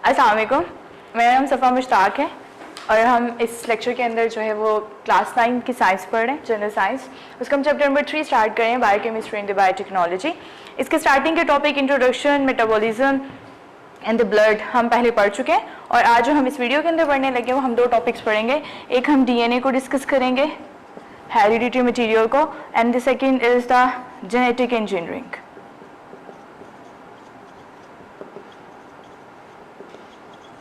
अस्सलाम वालेकुम, मेरा नाम सफ़ा मुश्ताक है और हम इस लेक्चर के अंदर जो है वो क्लास 9 की साइंस पढ़ रहे हैं, जनरल साइंस। उसका हम चैप्टर नंबर 3 स्टार्ट कर रहे हैं, बायोकेमिस्ट्री एंड द बायोटेक्नोलॉजी। इसके स्टार्टिंग के topic introduction, metabolism and the blood हम पहले पढ़ चुके हैं और आज जो हम इस वीडियो के अंदर पढ़ने लगे वो हम दो टॉपिक्स पढ़ेंगे। एक हम DNA को डिस्कस करेंगे, हेरिडिटरी मटीरियल को, and the second is the genetic engineering.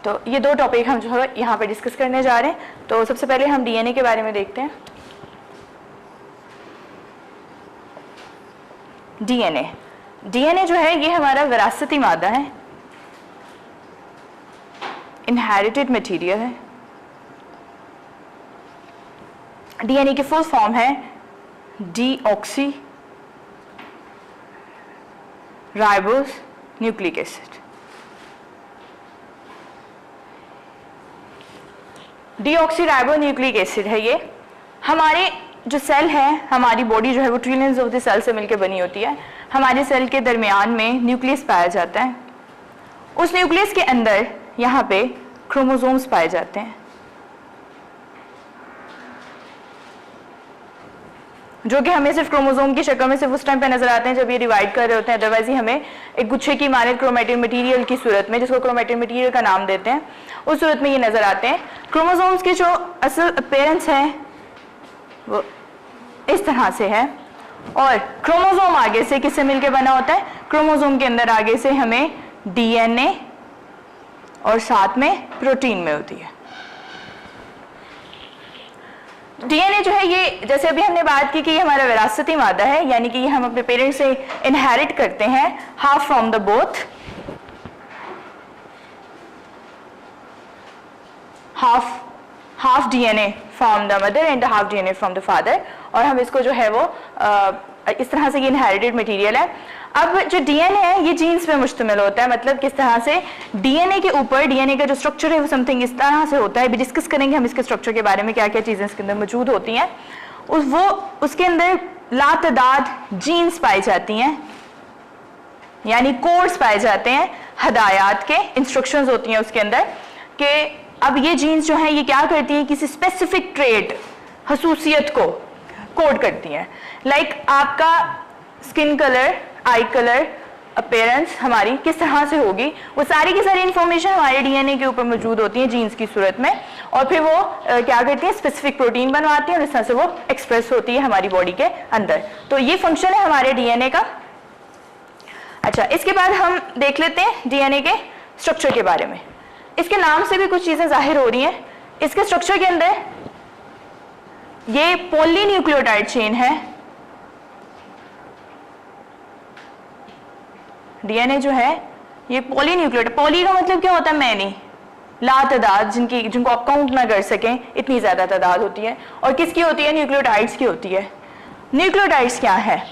तो ये दो टॉपिक हम जो है यहाँ पे डिस्कस करने जा रहे हैं। तो सबसे पहले हम DNA के बारे में देखते हैं। DNA जो है ये हमारा विरासती मादा है, इनहेरिटेड मटीरियल है। DNA की फुल फॉर्म है deoxy ribose nucleic acid. Deoxy ribo nucleic acid है ये। हमारे जो सेल है, हमारी बॉडी जो है वो ट्रिलियंस ऑफ द सेल से मिलकर बनी होती है। हमारे सेल के दरमियान में न्यूक्लियस पाया जाता है। उस न्यूक्लियस के अंदर यहाँ पे क्रोमोसोम्स पाए जाते हैं जो कि हमें सिर्फ क्रोमोसोम की शक्ल में सिर्फ उस टाइम पे नजर आते हैं जब ये डिवाइड कर रहे होते हैं। अदरवाइज ही हमें एक गुच्छे की मानद क्रोमैटिन मटेरियल की सूरत में, जिसको क्रोमैटिन मटेरियल का नाम देते हैं, उस सूरत में ये नजर आते हैं। क्रोमोसोम्स की जो असल अपीयरेंस है वो इस तरह से है और क्रोमोसोम आगे से किससे मिलकर बना होता है? क्रोमोसोम के अंदर आगे से हमें DNA और साथ में प्रोटीन में होती है। DNA जो है ये, जैसे अभी हमने बात की कि ये हमारा विरासती मादा है, यानी कि ये हम अपने पेरेंट्स से इनहेरिट करते हैं, half from the both, half DNA from the mother and half DNA from the father. और हम इसको जो है वो इस तरह से ये इनहेरिटेड मटेरियल है। अब जो DNA है ये जीन्स पे मुश्तमिल होता है, मतलब किस तरह से DNA के ऊपर, DNA का जो स्ट्रक्चर है वो समथिंग इस तरह से होता है। भी डिस्कस करेंगे हम इसके स्ट्रक्चर के बारे में, क्या क्या चीजें इसके अंदर मौजूद होती हैं। उसके अंदर लातादाद जीन्स पाई जाती हैं, यानी कोड्स पाए जाते हैं, हदायत के इंस्ट्रक्शंस होती हैं उसके अंदर कि अब ये जीन्स जो है ये क्या करती हैं, किसी स्पेसिफिक ट्रेट, खसूसियत को कोड करती हैं। लाइक आपका स्किन कलर, आई कलर, अपीयरेंस हमारी किस तरह से होगी, वो सारी की सारी इंफॉर्मेशन हमारे DNA के ऊपर मौजूद होती है जीन्स की सूरत में। और फिर वो क्या करती है, स्पेसिफिक प्रोटीन बनवाती है और इस तरह से वो एक्सप्रेस होती है हमारी बॉडी के अंदर। तो ये फंक्शन है हमारे DNA का। अच्छा, इसके बाद हम देख लेते हैं DNA के स्ट्रक्चर के बारे में। इसके नाम से भी कुछ चीजें जाहिर हो रही हैं। इसके स्ट्रक्चर के अंदर ये पॉलीन्यूक्लियोटाइड चेन है। DNA जो है ये पॉलीन्यूक्लियोटाइड, पॉली का मतलब क्या होता है? मैनी, लातादाद, जिनको आप काउंट ना कर सकें, इतनी ज्यादा तादाद होती है। और किसकी होती है? न्यूक्लियोटाइड्स की होती है। न्यूक्लियोटाइड्स क्या है?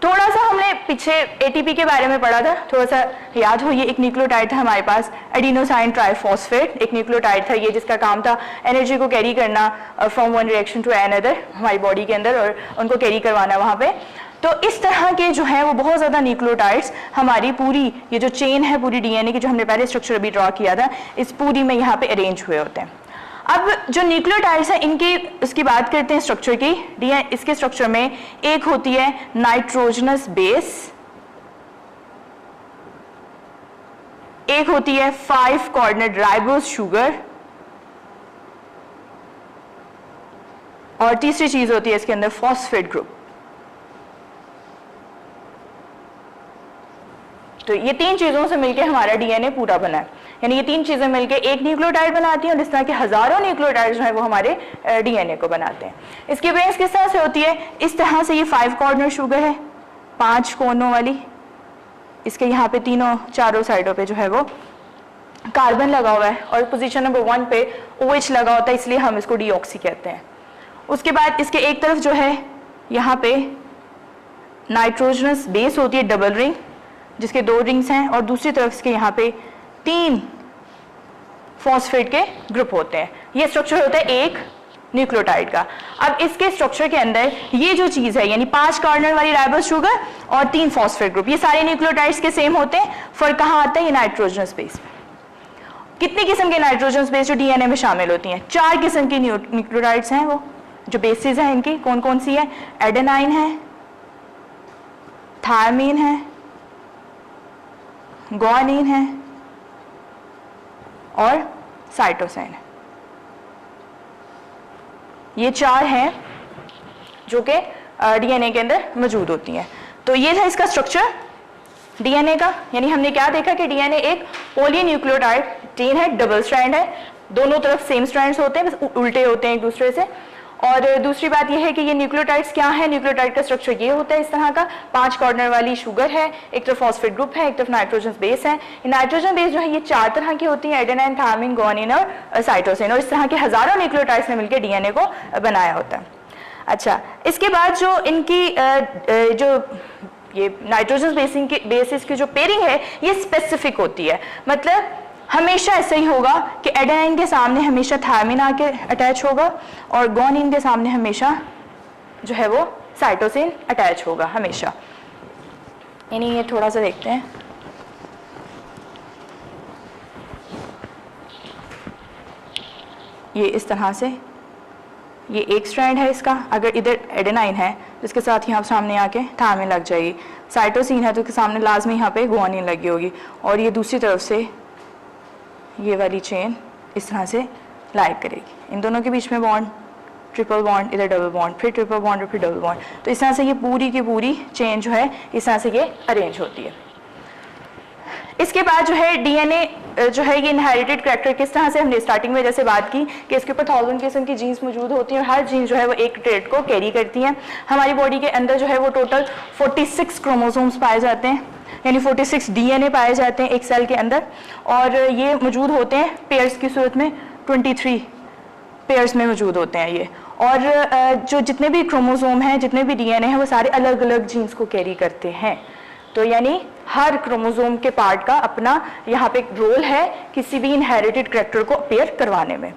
थोड़ा सा हमने पीछे ATP के बारे में पढ़ा था, थोड़ा सा याद हो। ये एक न्यूक्लियोटाइड था हमारे पास, एडिनोसाइन ट्राइफॉस्फेट, एक न्यूक्लियोटाइड था ये, जिसका काम था एनर्जी को कैरी करना from one reaction to another हमारी बॉडी के अंदर, और उनको कैरी करवाना वहाँ पे। तो इस तरह के जो है वो बहुत ज्यादा न्यूक्लियोटाइड्स हमारी पूरी ये जो चेन है पूरी DNA की, जो हमने पहले स्ट्रक्चर अभी ड्रॉ किया था, इस पूरी में यहाँ पे अरेंज हुए होते हैं। अब जो न्यूक्लियोटाइड्स हैं इनकी उसकी बात करते हैं स्ट्रक्चर की। इसके स्ट्रक्चर में एक होती है नाइट्रोजनस बेस, एक होती है 5 कॉर्डिनेट राइबोस शुगर, और तीसरी चीज होती है इसके अंदर फॉस्फेट ग्रुप। तो ये तीन चीजों से मिलकर हमारा DNA पूरा बना है, यानी ये तीन चीजें मिलकर एक न्यूक्लियोटाइड बनाती हैं और इस तरह के हजारों न्यूक्लियोटाइड जो है वो हमारे DNA को बनाते हैं। इसकी बेस किस तरह से होती है? इस तरह से ये 5 कॉर्नर शुगर है, 5 कोनों वाली। इसके यहाँ पे तीनों चारों साइडों पे जो है वो कार्बन लगा हुआ है और पोजीशन नंबर 1 पे OH लगा होता है, इसलिए हम इसको डीऑक्सी कहते हैं। उसके बाद इसके एक तरफ जो है यहाँ पे नाइट्रोजनस बेस होती है, डबल रिंग, जिसके 2 रिंग्स हैं, और दूसरी तरफ इसके यहाँ पे 3 फॉस्फेट के ग्रुप होते हैं। ये स्ट्रक्चर होता है एक न्यूक्लियोटाइड का। अब इसके स्ट्रक्चर के अंदर ये जो चीज है, यानी 5 कॉर्नर वाली राइबोस शुगर और 3 फॉस्फेट ग्रुप, ये सारे न्यूक्लियोटाइड्स के सेम होते हैं। फर्क कहाँ आता है? ये नाइट्रोजनस बेस में। कितनी किस्म के नाइट्रोजन बेस जो डीएनए में शामिल होती हैं? 4 किस्म की न्यूक्लियोटाइड्स हैं। वो जो बेसिस हैं इनकी कौन कौन सी है? एडेनाइन है, थायमीन है, ग्वानिन है और साइटोसिन है। ये 4 हैं जो कि डीएनए के अंदर मौजूद होती हैं। तो ये था इसका स्ट्रक्चर डीएनए का। यानी हमने क्या देखा कि डीएनए एक पॉलीन्यूक्लियोटाइड चेन है, डबल स्ट्रैंड है, दोनों तरफ सेम स्ट्रैंड्स होते हैं, बस उल्टे होते हैं एक दूसरे से। और दूसरी बात यह है कि ये न्यूक्लियोटाइड्स क्या है? न्यूक्लियोटाइड का स्ट्रक्चर ये होता है इस तरह का, 5 कॉर्नर वाली शुगर है, एक तरफ फॉस्फेट ग्रुप है, एक तरफ नाइट्रोजन बेस है। नाइट्रोजन बेस जो है ये 4 तरह की होती है, एडेनाइन, थायमीन, ग्वानिन और साइटोसिन, और इस तरह के हजारों न्यूक्लियोटाइड्स ने मिलकर डीएनए को बनाया होता है। अच्छा, इसके बाद जो इनकी जो ये नाइट्रोजन बेसिस की जो पेयरिंग है ये स्पेसिफिक होती है। मतलब हमेशा ऐसा ही होगा कि एडेनाइन के सामने हमेशा थायमीन आके अटैच होगा और ग्वानिन के सामने हमेशा जो है वो साइटोसिन अटैच होगा हमेशा। यानी ये थोड़ा सा देखते हैं, ये इस तरह से ये एक स्ट्रैंड है इसका, अगर इधर एडेनाइन है तो इसके साथ यहाँ सामने आके थायमीन लग जाएगी, साइटोसिन है तो इसके सामने लाजमी यहाँ पे ग्वानिन लगी होगी, और ये दूसरी तरफ से ये वाली चेन इस तरह से लाइक करेगी। इन दोनों के बीच में बॉन्ड, ट्रिपल बॉन्ड, इधर डबल बॉन्ड, फिर ट्रिपल बॉन्ड और फिर डबल बॉन्ड। तो इस तरह से ये पूरी की पूरी चेन जो है इस तरह से ये अरेंज होती है। इसके बाद जो है डीएनए जो है ये इनहेरिटेड करैक्टर किस तरह से, हमने स्टार्टिंग में जैसे बात की कि इसके ऊपर 1000 किस्म की जीन्स मौजूद होती हैं और हर जीन जो है वो एक ट्रेट को कैरी करती हैं। हमारी बॉडी के अंदर जो है वो टोटल 46 क्रोमोसोम्स पाए जाते हैं, यानी 46 डीएनए पाए जाते हैं एक सेल के अंदर, और ये मौजूद होते हैं पेयर्स की सूरत में, 23 पेयर्स में मौजूद होते हैं ये। और जो जितने भी क्रोमोसोम हैं, जितने भी डीएनए हैं, वो सारे अलग अलग जीन्स को कैरी करते हैं। तो यानी हर क्रोमोसोम के पार्ट का अपना यहाँ पे रोल है किसी भी इनहेरिटेड करैक्टर को अपीयर करवाने में।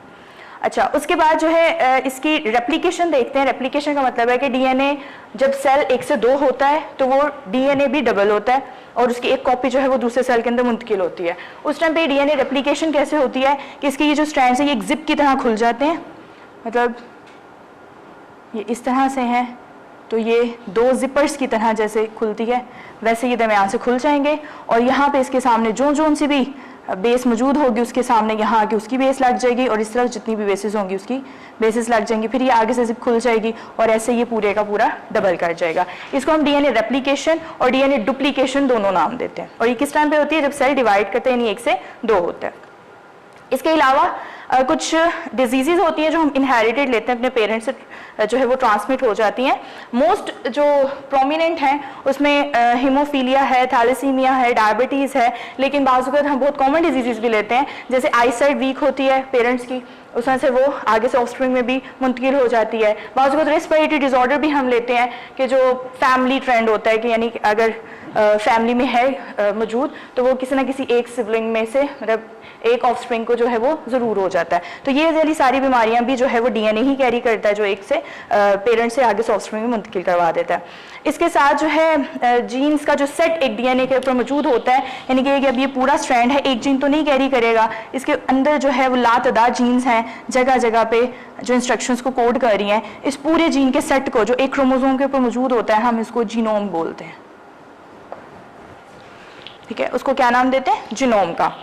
अच्छा, उसके बाद जो है इसकी रेप्लिकेशन देखते हैं। रेप्लिकेशन का मतलब है कि डीएनए जब सेल 1 से 2 होता है तो वो डीएनए भी डबल होता है और उसकी एक कॉपी जो है वो दूसरे सेल के अंदर मुंतकिल होती है। उस टाइम पे डीएनए रेप्लिकेशन कैसे होती है कि इसके ये जो स्ट्रैंड्स है ये एक जिप की तरह खुल जाते हैं, मतलब ये इस तरह से हैं तो ये 2 जिपर्स की तरह जैसे खुलती है वैसे ये दरमियान से खुल जाएंगे, और यहाँ पे इसके सामने जो सी भी बेस मौजूद होगी उसके सामने यहाँ आके उसकी बेस लग जाएगी, और इस तरफ जितनी भी बेसिस होंगी उसकी बेसिस लग जाएंगी, फिर ये आगे से जिप खुल जाएगी और ऐसे ये पूरे का पूरा डबल कर जाएगा। इसको हम डीएनए रेप्लिकेशन और डीएनए डुप्लीकेशन दोनों नाम देते हैं। और ये किस टाइम पे होती है? जब सेल डिवाइड करते हैं, यानी 1 से 2 होता है। इसके अलावा कुछ डिजीजेज होती हैं जो हम इनहेरिटेड लेते हैं अपने पेरेंट्स से, जो है वो ट्रांसमिट हो जाती हैं। मोस्ट जो प्रोमिनेंट हैं उसमें हीमोफीलिया है, थैलेसीमिया है, डायबिटीज़ है, लेकिन बाज़ वक़्त हम बहुत कॉमन डिजीजेज भी लेते हैं, जैसे आईसाइट वीक होती है पेरेंट्स की, उस वजह से वो आगे से ऑफस्प्रिंग में भी मुंतकिल हो जाती है। बाज़ वक़्त रेस्पिरेटरी डिसऑर्डर भी हम लेते हैं कि जो फैमिली ट्रेंड होता है कि यानी कि अगर फैमिली में है मौजूद तो वो किसी ना किसी एक सिबलिंग में से, मतलब एक ऑफस्प्रिंग को जो है वो ज़रूर हो जाता है। तो ये वाली सारी बीमारियां भी जो है वो डीएनए ही कैरी करता है, जो एक से पेरेंट से आगे से ऑफस्प्रिंग में मुंतकिल करवा देता है। इसके साथ जो है जीन्स का जो सेट एक डीएनए के ऊपर मौजूद होता है, यानी कि अब ये पूरा स्ट्रैंड है, एक जीन तो नहीं कैरी करेगा, इसके अंदर जो है वो लातदार जीन्स हैं जगह जगह पे जो इंस्ट्रक्शंस को कोड कर रही हैं। इस पूरे जीन के सेट को जो एक क्रोमोसोम के ऊपर मौजूद होता है हम इसको जीनोम बोलते हैं, ठीक है। उसको क्या नाम देते हैं? जीनोम का।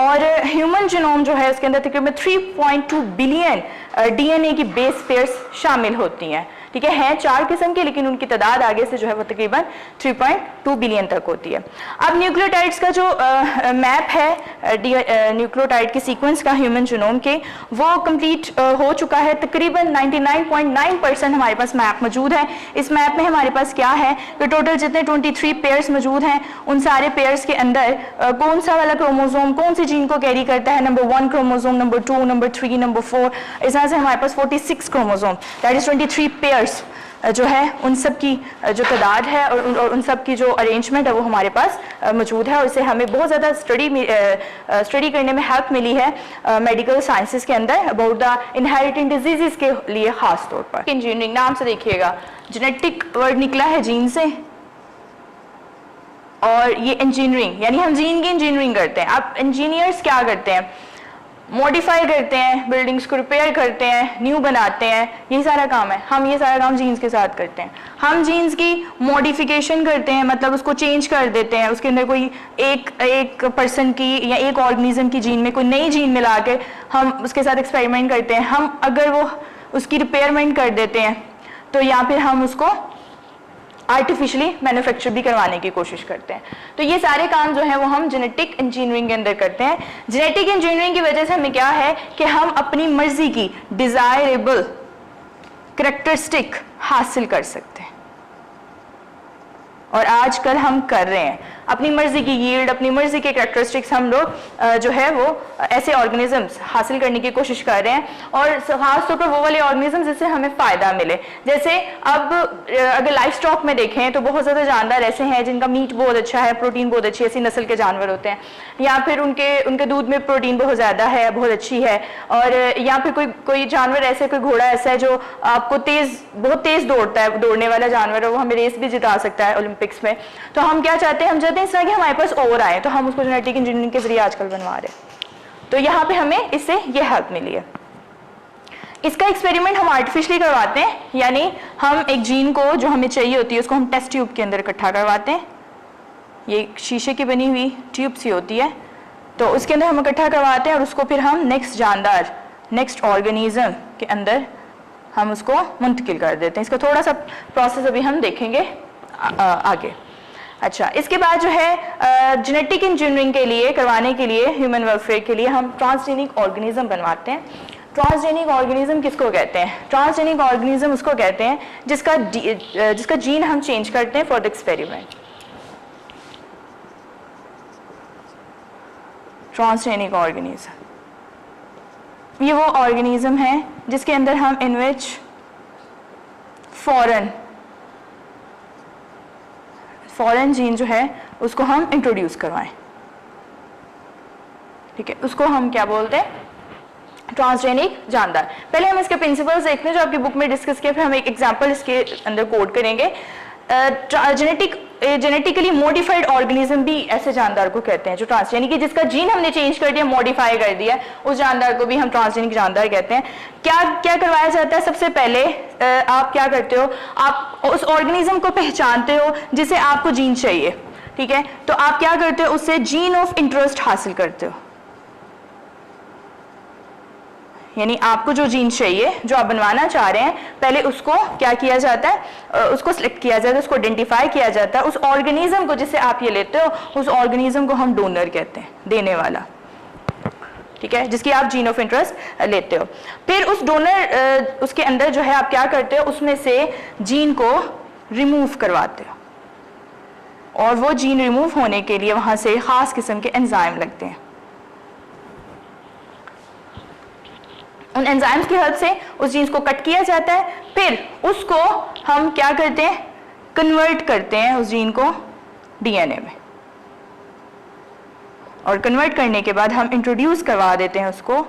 और ह्यूमन जीनोम जो है उसके अंदर तकरीबन 3.2 बिलियन डीएनए की बेस पेयर्स शामिल होती हैं, ठीक है। हैं 4 किस्म के, लेकिन उनकी तादाद आगे से जो है वो तकरीबन 3.2 बिलियन तक होती है। अब न्यूक्लियोटाइड्स का जो मैप है न्यूक्लियोटाइड के सीक्वेंस का ह्यूमन जीनोम के, वो कंप्लीट हो चुका है। तकरीबन 99.9% हमारे पास मैप मौजूद है। इस मैप में हमारे पास क्या है कि टोटल जितने 23 पेयर्स मौजूद हैं उन सारे पेयर्स के अंदर कौन सा वाला क्रोमोसोम कौन सी जीन को कैरी करता है, number 1 chromosome, number 2, number 3, number 4, इस तरह से हमारे पास 46 क्रोमोसोम, दैट इज 23 पेयर्स जो है उन सब की जो तादाद है और उन सब की जो अरेंजमेंट है वो हमारे पास मौजूद है। और इससे हमें बहुत ज़्यादा स्टडी करने में हेल्प मिली है मेडिकल साइंसेस के अंदर अबाउट द इनहेरिटेड डिजीजेस के लिए ख़ास तौर पर। इंजीनियरिंग नाम से देखिएगा, जेनेटिक वर्ड निकला है जीन से और ये इंजीनियरिंग, यानी हम जीन की इंजीनियरिंग करते हैं। अब इंजीनियर्स क्या करते हैं, मॉडिफाई करते हैं, बिल्डिंग्स को रिपेयर करते हैं, न्यू बनाते हैं, यही सारा काम है। हम ये सारा काम जीन्स के साथ करते हैं। हम जीन्स की मॉडिफिकेशन करते हैं, मतलब उसको चेंज कर देते हैं, उसके अंदर कोई एक पर्सन की या एक ऑर्गेनिज्म की जीन में कोई नई जीन मिला के हम उसके साथ एक्सपेरिमेंट करते हैं। हम अगर वो उसकी रिपेयरमेंट कर देते हैं तो या फिर हम उसको आर्टिफिशियली मैन्युफैक्चर भी करवाने की कोशिश करते हैं। तो ये सारे काम जो है वो हम जेनेटिक इंजीनियरिंग के अंदर करते हैं। जेनेटिक इंजीनियरिंग की वजह से हमें क्या है कि हम अपनी मर्जी की डिजायरेबल कैरेक्टरिस्टिक हासिल कर सकते हैं, और आजकल हम कर रहे हैं। अपनी मर्जी की यील्ड, अपनी मर्जी के कैरेक्टरिस्टिक्स हम लोग जो है वो ऐसे ऑर्गेनिजम्स हासिल करने की कोशिश कर रहे हैं, और खासतौर पर वो वाले ऑर्गेनिजम्स जिससे हमें फायदा मिले। जैसे अब अगर लाइफ स्टॉक में देखें तो बहुत ज़्यादा जानवर ऐसे हैं जिनका मीट बहुत अच्छा है, प्रोटीन बहुत अच्छी है, ऐसी नस्ल के जानवर होते हैं, या फिर उनके दूध में प्रोटीन बहुत ज़्यादा है, बहुत अच्छी है। और या फिर कोई जानवर ऐसे, कोई घोड़ा ऐसा है जो आपको बहुत तेज़ दौड़ता है, दौड़ने वाला जानवर है, वो हमें रेस भी जिता सकता है ओलंपिक्स में। तो हम क्या चाहते हैं, हम चाहते हैं इस तरह कि हमारे पास और आए, तो हम उसको जेनेटिक इंजीनियरिंग के जरिए आजकल बनवा रहे हैं। तो यहाँ पे हमें इससे ये हेल्प मिली है। इसका एक्सपेरिमेंट हम आर्टिफिशियली करवाते हैं, यानी हम एक जीन को जो हमें चाहिए होती है उसको हम टेस्ट ट्यूब के अंदर इकट्ठा करवाते हैं। ये शीशे की बनी हुई ट्यूब सी होती है, तो उसके अंदर हम इकट्ठा करवाते हैं और उसको फिर हम नेक्स्ट जानदार, नेक्स्ट ऑर्गेनिज्म के अंदर हम उसको मुंतकिल कर देते हैं। इसका थोड़ा सा प्रोसेस अभी हम देखेंगे आगे। अच्छा, इसके बाद जो है जेनेटिक इंजीनियरिंग के लिए करवाने के लिए, ह्यूमन वेलफेयर के लिए हम ट्रांसजेनिक ऑर्गेनिज्म बनवाते हैं। ट्रांसजेनिक ऑर्गेनिज्म किसको कहते हैं? ट्रांसजेनिक ऑर्गेनिज्म उसको कहते हैं जिसका जीन हम चेंज करते हैं for the experiment. Transgenic organism ये वो ऑर्गेनिज्म है जिसके अंदर हम इन विच फॉरेन जीन जो है उसको हम इंट्रोड्यूस करवाएं। ठीक है, उसको हम क्या बोलते हैं? ट्रांसजेनिक जानदार। पहले हम इसके प्रिंसिपल्स देखते हैं जो आपकी बुक में डिस्कस किए, फिर हम एक एग्जांपल इसके अंदर कोड करेंगे। जेनेटिकली मॉडिफाइड ऑर्गेनिज्म भी ऐसे जानदार को कहते हैं जो यानी कि जिसका जीन हमने चेंज कर दिया, मॉडिफाई कर दिया, उस जानदार को भी हम ट्रांसजेनिक जानदार कहते हैं। क्या करवाया जाता है? सबसे पहले आप क्या करते हो, आप उस ऑर्गेनिज्म को पहचानते हो जिसे आपको जीन चाहिए। ठीक है, तो आप क्या करते हो, उससे जीन ऑफ इंटरेस्ट हासिल करते हो, यानी आपको जो जीन चाहिए, जो आप बनवाना चाह रहे हैं, पहले उसको क्या किया जाता है, उसको सिलेक्ट किया जाता है, उसको आइडेंटिफाई किया जाता है। उस ऑर्गेनिज्म को जिसे आप ये लेते हो, उस ऑर्गेनिज्म को हम डोनर कहते हैं, देने वाला। ठीक है, जिसकी आप जीन ऑफ इंटरेस्ट लेते हो। फिर उस डोनर उसके अंदर जो है आप क्या करते हो, उसमें से जीन को रिमूव करवाते हो, और वो जीन रिमूव होने के लिए वहां से खास किस्म के एंजाइम लगते हैं। उन एंजाइम्स की हेल्प से उस जीन्स को कट किया जाता है, फिर उसको हम क्या करते हैं, कन्वर्ट करते हैं उस जीन को डीएनए में, और कन्वर्ट करने के बाद हम इंट्रोड्यूस करवा देते हैं उसको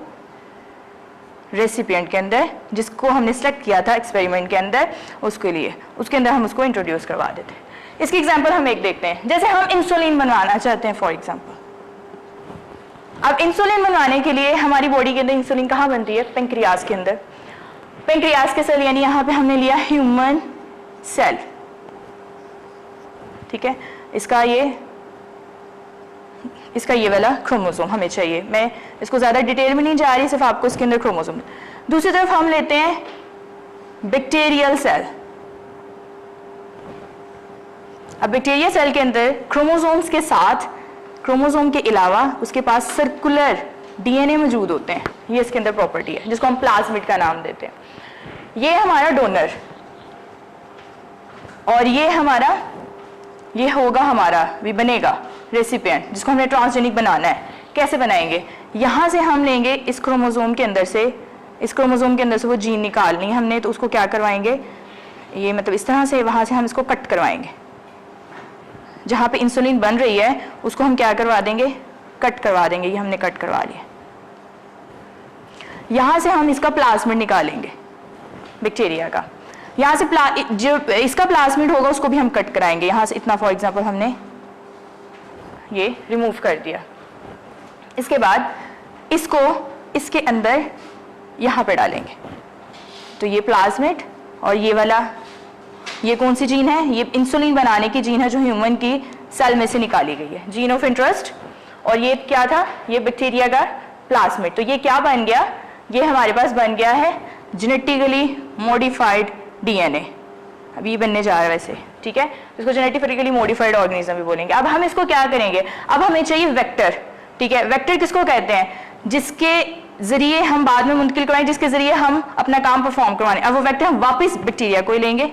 रेसिपिएंट के अंदर, जिसको हमने सेलेक्ट किया था एक्सपेरिमेंट के अंदर, उसके लिए उसके अंदर हम उसको इंट्रोड्यूस करवा देते हैं। इसकी एग्जांपल हम एक देखते हैं। जैसे हम इंसुलिन बनवाना चाहते हैं फॉर एग्जांपल। अब इंसुलिन बनवाने के लिए हमारी बॉडी के अंदर इंसुलिन कहाँ बनती है? पेंक्रियाज के अंदर। पेंक्रियाज के सेल, यानी यहाँ पे हमने लिया ह्यूमन सेल। ठीक है, इसका ये वाला क्रोमोसोम हमें चाहिए। मैं इसको ज्यादा डिटेल में नहीं जा रही, सिर्फ आपको इसके अंदर क्रोमोसोम। दूसरी तरफ हम लेते हैं बैक्टीरियल सेल। अब बैक्टीरियल सेल के अंदर क्रोमोसोम्स के साथ, क्रोमोसोम के अलावा उसके पास सर्कुलर डीएनए मौजूद होते हैं। ये इसके अंदर प्रॉपर्टी है जिसको हम प्लाज्मिड का नाम देते हैं। ये हमारा डोनर, और ये होगा हमारा भी बनेगा रेसिपिएंट, जिसको हमने ट्रांसजेनिक बनाना है। कैसे बनाएंगे? यहां से हम लेंगे इस क्रोमोसोम के अंदर से वो जीन निकालनी है हमने, तो उसको क्या करवाएंगे, ये मतलब इस तरह से वहां से हम इसको कट करवाएंगे। जहां पे इंसुलिन बन रही है उसको हम क्या करवा देंगे, कट करवा देंगे। ये हमने कट करवा लिया। यहां से हम इसका प्लाज्मिड निकालेंगे बैक्टीरिया का। यहां से जो इसका प्लाज्मिड होगा उसको भी हम कट कराएंगे। यहां से इतना फॉर एग्जांपल हमने ये रिमूव कर दिया। इसके बाद इसको इसके अंदर यहाँ पे डालेंगे, तो ये प्लाज्मिड और ये वाला, ये कौन सी जीन है, ये इंसुलिन बनाने की जीन है जो ह्यूमन की सेल में से निकाली गई है, जीन ऑफ इंटरेस्ट। और ये क्या था, ये बैक्टीरिया का प्लाज्मिड। तो ये क्या बन गया, ये हमारे पास बन गया है जेनेटिकली मॉडिफाइड डीएनए। अभी ये बनने जा रहा है वैसे, ठीक है, इसको जेनेटिकली मॉडिफाइड ऑर्गेनिज्म भी बोलेंगे। अब हम इसको क्या करेंगे, अब हमें चाहिए वेक्टर, ठीक है। वेक्टर किसको कहते हैं, जिसके जरिए हम बाद में मुंतकिल करवाएं, जिसके जरिए हम अपना काम परफॉर्म करवाएं। अब वो वेक्टर हम वापस बैक्टीरिया को ही लेंगे,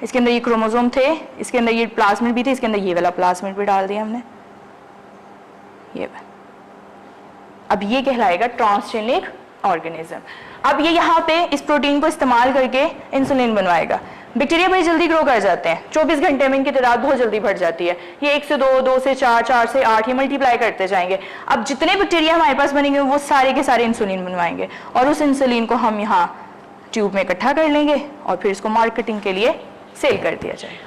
इसके अंदर ये क्रोमोसोम थे, इसके अंदर ये प्लाज्मिड भी थे, इसके अंदर ये वाला प्लाज्मिड भी डाल दिया हमने, ये। अब ये कहलाएगा ट्रांसजेनिक ऑर्गेनिज्म। अब ये यहाँ पे इस प्रोटीन को इस्तेमाल करके इंसुलिन बनवाएगा। बैक्टीरिया बड़ी जल्दी ग्रो कर जाते हैं, 24 घंटे में इनकी तादाद बहुत जल्दी बढ़ जाती है। ये 1 से 2, 2 से 4, 4 से 8 ये मल्टीप्लाई करते जाएंगे। अब जितने बैक्टीरिया हमारे पास बनेंगे वो सारे के सारे इंसुलिन बनवाएंगे, और उस इंसुलिन को हम यहाँ ट्यूब में इकट्ठा कर लेंगे और फिर इसको मार्केटिंग के लिए सेल कर दिया जाएगा।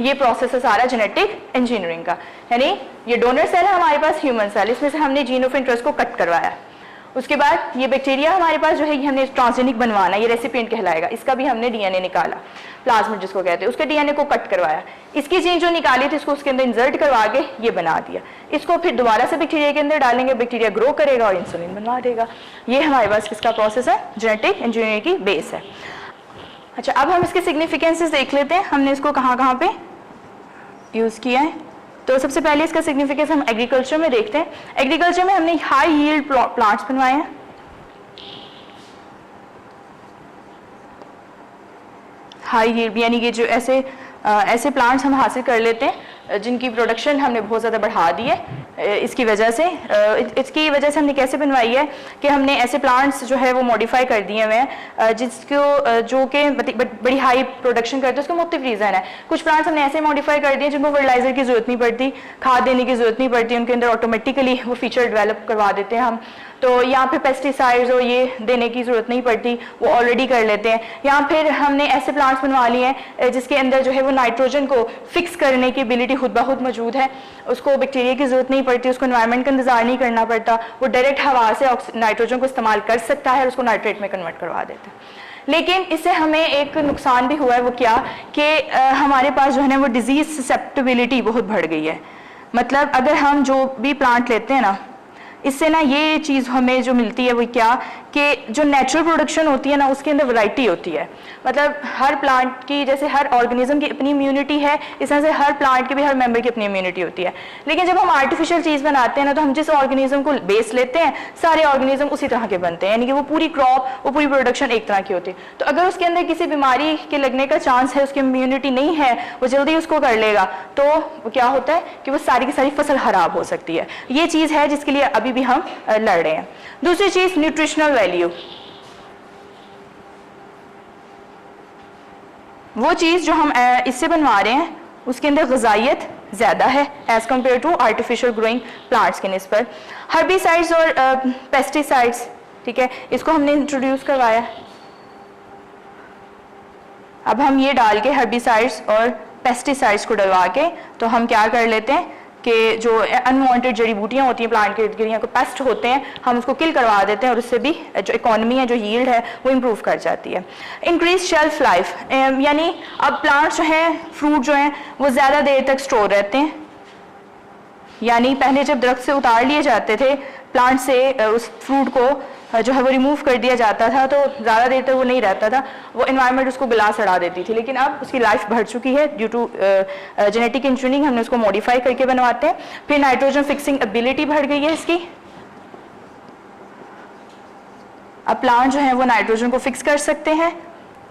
ये प्रोसेस है सारा जेनेटिक इंजीनियरिंग का। यानी ये डोनर सेल है हमारे पास, ह्यूमन सेल, इसमें से हमने जीन ऑफ इंटरेस्ट को कट करवाया। उसके बाद ये बैक्टीरिया हमारे पास जो है ये हमने ट्रांसजेनिक बनवाना, ये रेसिपिएंट कहलाएगा, इसका भी हमने डीएनए निकाला, प्लाज्मिड जिसको कहते हैं, उसके डीएनए को कट करवाया, इसकी जीन जो निकाली थी इसको उसके अंदर इंसर्ट करवा के ये बना दिया। इसको फिर दोबारा से बैक्टीरिया के अंदर डालेंगे, बैक्टीरिया ग्रो करेगा और इंसुलिन बनवा देगा। ये हमारे पास किसका प्रोसेस है, जेनेटिक इंजीनियरिंग की बेस है। अच्छा, अब हम इसके सिग्निफिकेंसेस देख लेते हैं, हमने इसको कहाँ कहाँ पे यूज किया है। तो सबसे पहले इसका सिग्निफिकेंस हम एग्रीकल्चर में देखते हैं। एग्रीकल्चर में हमने हाई यील्ड प्लांट्स बनवाए हैं, हाई यील्ड यानी कि जो ऐसे प्लांट्स हम हासिल कर लेते हैं जिनकी प्रोडक्शन हमने बहुत ज़्यादा बढ़ा दी है। इसकी वजह से हमने कैसे बनवाई है कि हमने ऐसे प्लांट्स जो है वो मॉडिफाई कर दिए हुए हैं जिसको जो कि बड़ी हाई प्रोडक्शन करते हैं। उसका मुख्तलिफ रीज़न है। कुछ प्लांट्स हमने ऐसे मॉडिफाई कर दिए जिनको फर्टिलाइजर की जरूरत नहीं पड़ती, खाद देने की जरूरत नहीं पड़ती, उनके अंदर ऑटोमेटिकली वो फीचर डेवलप करवा देते हैं हम। तो यहाँ पे पेस्टिसाइड्स और ये देने की जरूरत नहीं पड़ती, वो ऑलरेडी कर लेते हैं। यहाँ फिर हमने ऐसे प्लांट्स बनवा लिए हैं जिसके अंदर जो है वो नाइट्रोजन को फिक्स करने की एबिलिटी खुद ब खुद मौजूद है, उसको बैक्टीरिया की जरूरत नहीं पड़ती, उसको एनवायरनमेंट का इंतजार नहीं करना पड़ता, वो डायरेक्ट हवा से नाइट्रोजन को इस्तेमाल कर सकता है और उसको नाइट्रेट में कन्वर्ट करवा देता है। लेकिन इससे हमें एक नुकसान भी हुआ है, वो क्या कि हमारे पास जो है ना वो डिजीज ससेप्टेबिलिटी बहुत बढ़ गई है। मतलब अगर हम जो भी प्लांट लेते हैं ना, इससे ना ये चीज़ हमें जो मिलती है वो क्या कि जो नेचुरल प्रोडक्शन होती है ना उसके अंदर वैरायटी होती है। मतलब हर प्लांट की, जैसे हर ऑर्गेनिज्म की अपनी इम्यूनिटी है, इस तरह से हर प्लांट की भी हर मेंबर की अपनी इम्यूनिटी होती है। लेकिन जब हम आर्टिफिशियल चीज़ बनाते हैं ना, तो हम जिस ऑर्गेनिज्म को बेस लेते हैं सारे ऑर्गेनिज्म उसी तरह के बनते हैं, यानी कि वो पूरी क्रॉप, वो पूरी प्रोडक्शन एक तरह की होती है। तो अगर उसके अंदर किसी बीमारी के लगने का चांस है, उसकी इम्यूनिटी नहीं है, वो जल्दी उसको कर लेगा, तो वो क्या होता है कि वो सारी की सारी फसल खराब हो सकती है। ये चीज़ है जिसके लिए अभी भी हम लड़ रहे हैं। दूसरी चीज़ न्यूट्रिशनल वैल्यू, वो चीज़ जो हम इससे बनवा रहे हैं उसके अंदर ग़िज़ाइयत ज़्यादा है as compare to artificial growing plants के निस्बत। हर्बिसाइड्स और पेस्टिसाइड्स, ठीक है, इसको हमने इंट्रोड्यूस करवाया। अब हम ये डाल के हर्बिसाइड्स और पेस्टिसाइड्स को डलवा के तो हम क्या कर लेते हैं कि जो अनवांटेड जड़ी बूटियाँ होती हैं प्लांट के इर्द गिर्द, को पेस्ट होते हैं, हम उसको किल करवा देते हैं और उससे भी जो इकोनॉमी है, जो यील्ड है, वो इम्प्रूव कर जाती है। इंक्रीज शेल्फ लाइफ, यानी अब प्लांट्स जो हैं, फ्रूट जो हैं, वो ज़्यादा देर तक स्टोर रहते हैं। यानी पहले जब दरख्त से उतार लिए जाते थे प्लांट से, उस फ्रूट को जो है वो रिमूव कर दिया जाता था तो ज़्यादा देर तक वो नहीं रहता था, वो एनवायरनमेंट उसको गला सड़ा देती थी। लेकिन अब उसकी लाइफ बढ़ चुकी है ड्यू टू जेनेटिक इंजीनियरिंग, हमने उसको मॉडिफाई करके बनवाते हैं। फिर नाइट्रोजन फिक्सिंग एबिलिटी बढ़ गई है इसकी। अब प्लांट जो है वो नाइट्रोजन को फिक्स कर सकते हैं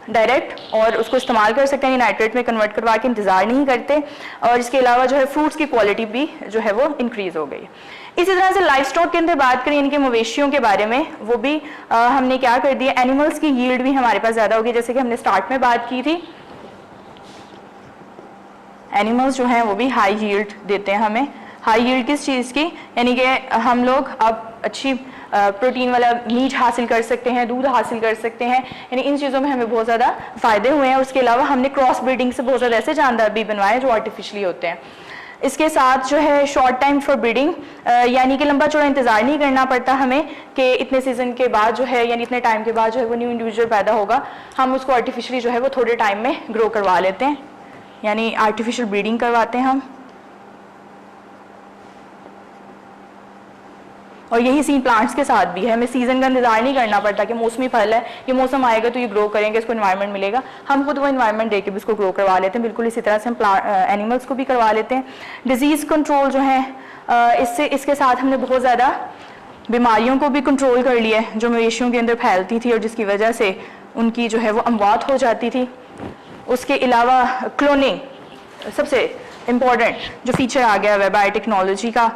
डायरेक्ट और उसको इस्तेमाल कर सकते हैं, नाइट्रेट में कन्वर्ट करवा के इंतज़ार नहीं करते। और इसके अलावा जो है फ्रूट्स की क्वालिटी भी जो है वो इंक्रीज़ हो गई। इसी तरह से लाइफ स्टॉक के अंदर बात करें, इनके मवेशियों के बारे में, वो भी हमने क्या कर दिया, एनिमल्स की यील्ड भी हमारे पास ज़्यादा होगी। जैसे कि हमने स्टार्ट में बात की थी, एनिमल्स जो हैं वो भी हाई यील्ड देते हैं हमें। हाई यील्ड किस चीज़ की, यानी कि हम लोग अब अच्छी प्रोटीन वाला मीट हासिल कर सकते हैं, दूध हासिल कर सकते हैं, यानी इन चीज़ों में हमें बहुत ज़्यादा फ़ायदे हुए हैं। उसके अलावा हमने क्रॉस ब्रीडिंग से बहुत ज़्यादा ऐसे जानदार भी बनवाए जो आर्टिफिशियली होते हैं। इसके साथ जो है शॉर्ट टाइम फॉर ब्रीडिंग, यानी कि लंबा चौड़ा इंतज़ार नहीं करना पड़ता हमें कि इतने सीज़न के बाद जो है यानी इतने टाइम के बाद जो है वो न्यू इंडिविजुअल पैदा होगा, हम उसको आर्टिफिशियली जो है वो थोड़े टाइम में ग्रो करवा लेते हैं, यानी आर्टिफिशियल ब्रीडिंग करवाते हैं हम। और यही सीन प्लांट्स के साथ भी है, हमें सीज़न का इंतजार नहीं करना पड़ता कि मौसमी फल है, ये मौसम आएगा तो ये ग्रो करेंगे, इसको इन्वायरमेंट मिलेगा, हम खुद वो इन्वायरमेंट दे के भी इसको ग्रो करवा लेते हैं। बिल्कुल इसी तरह से हम एनिमल्स को भी करवा लेते हैं। डिजीज़ कंट्रोल जो है इसके साथ हमने बहुत ज़्यादा बीमारियों को भी कंट्रोल कर लिया है जो मवेशियों के अंदर फैलती थी और जिसकी वजह से उनकी जो है वो अमवात हो जाती थी। उसके अलावा क्लोनिंग सबसे इम्पॉर्टेंट जो फीचर आ गया है बायोटेक्नोलॉजी का,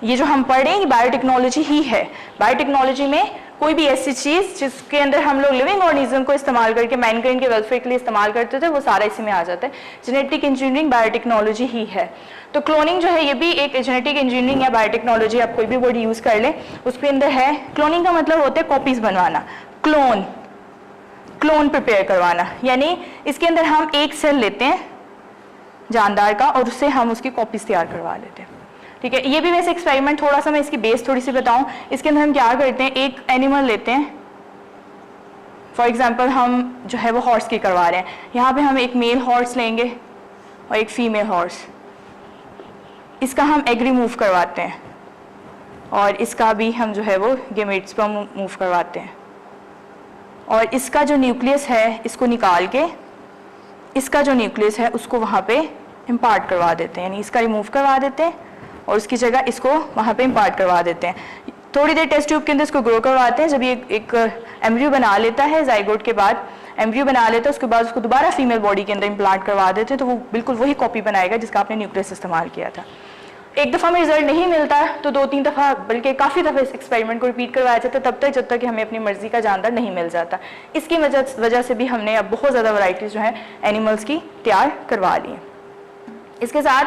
ये जो हम पढ़ रहे हैं बायोटेक्नोलॉजी ही है। बायोटेक्नोलॉजी में कोई भी ऐसी चीज़ जिसके अंदर हम लोग लिविंग ऑर्गेनिज्म को इस्तेमाल करके मैनकाइंड के वेलफेयर के लिए इस्तेमाल करते थे वो सारा इसी में आ जाता है। जेनेटिक इंजीनियरिंग बायोटेक्नोलॉजी ही है। तो क्लोनिंग जो है ये भी एक जेनेटिक इंजीनियरिंग या बायोटेक्नोलॉजी, आप कोई भी वर्ड यूज़ कर लें, उसके अंदर है। क्लोनिंग का मतलब होता है कॉपीज़ बनवाना, क्लोन प्रिपेयर करवाना, यानी इसके अंदर हम एक सेल लेते हैं जानदार का और उससे हम उसकी कॉपीज़ तैयार करवा लेते हैं। ठीक है, ये भी वैसे एक्सपेरिमेंट, थोड़ा सा मैं इसकी बेस थोड़ी सी बताऊं। इसके अंदर हम क्या करते हैं, एक एनिमल लेते हैं, फॉर एग्जांपल हम जो है वो हॉर्स की करवा रहे हैं, यहाँ पे हम एक मेल हॉर्स लेंगे और एक फीमेल हॉर्स, इसका हम एग रिमूव करवाते हैं और इसका भी हम जो है वो गेमेट्स पर मूव करवाते हैं और इसका जो न्यूक्लियस है इसको निकाल के इसका जो न्यूक्लियस है उसको वहाँ पे इम्पार्ट करवा देते हैं, यानी इसका रिमूव करवा देते हैं और उसकी जगह इसको वहाँ पे इम्पार्ट करवा देते हैं। थोड़ी देर टेस्ट ट्यूब के अंदर इसको ग्रो करवाते हैं। जब ये एक एम्ब्रियो बना लेता है, जाइगोट के बाद एम्ब्रियो बना लेता है, उसके बाद उसको दोबारा फीमेल बॉडी के अंदर इम्प्लांट करवा देते हैं, तो वो बिल्कुल वही कॉपी बनाएगा जिसका आपने न्यूक्लियस इस्तेमाल किया था। एक दफ़ा में रिजल्ट नहीं मिलता तो 2-3 दफ़ा बल्कि काफ़ी दफ़ा इस एक्सपेरिमेंट को रिपीट करवाया जाता है, तब तक जब तक कि हमें अपनी मर्जी का जानदार नहीं मिल जाता। इसकी वजह से भी हमने अब बहुत ज़्यादा वैरायटीज़ जो है एनिमल्स की तैयार करवा ली हैं। इसके साथ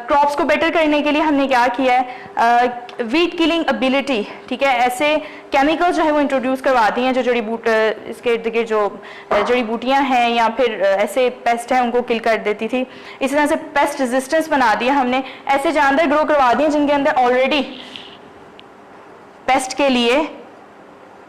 क्रॉप्स को बेटर करने के लिए हमने क्या किया है, वीट किलिंग एबिलिटी, ठीक है, ऐसे केमिकल्स जो है वो इंट्रोड्यूस करवाती हैं जो इसके इर्द गिर्द जो जड़ी बूटियाँ हैं या फिर ऐसे पेस्ट हैं उनको किल कर देती थी। इसी तरह से पेस्ट रेजिस्टेंस बना दिया हमने, ऐसे जानदार ग्रो करवा दिए जिनके अंदर ऑलरेडी पेस्ट के लिए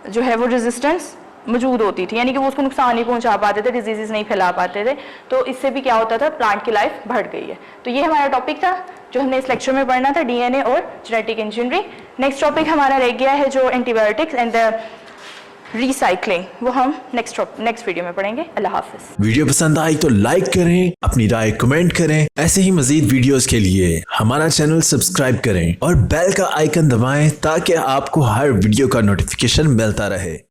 जो है वो रेजिस्टेंस मौजूद होती थी, यानी कि वो उसको नुकसान नहीं पहुंचा पाते थे, डिजीजेस नहीं फैला पाते थे। तो इससे भी क्या होता था, प्लांट की लाइफ बढ़ गई है। तो ये हमारा टॉपिक था जो हमने इस लेक्चर में पढ़ना था, डीएनए और जेनेटिक इंजीनियरिंग। नेक्स्ट टॉपिक हमारा रह गया है जो एंटीबायोटिक्स एंड द रिसाइकलिंग, वो हम नेक्स्ट वीडियो में पढ़ेंगे। अल्लाह हाफिज। वीडियो पसंद आई तो लाइक करें, अपनी राय कमेंट करें। ऐसे ही मजीद वीडियोस के लिए हमारा चैनल सब्सक्राइब करें और बेल का आइकन दबाएं ताकि आपको हर वीडियो का नोटिफिकेशन मिलता रहे।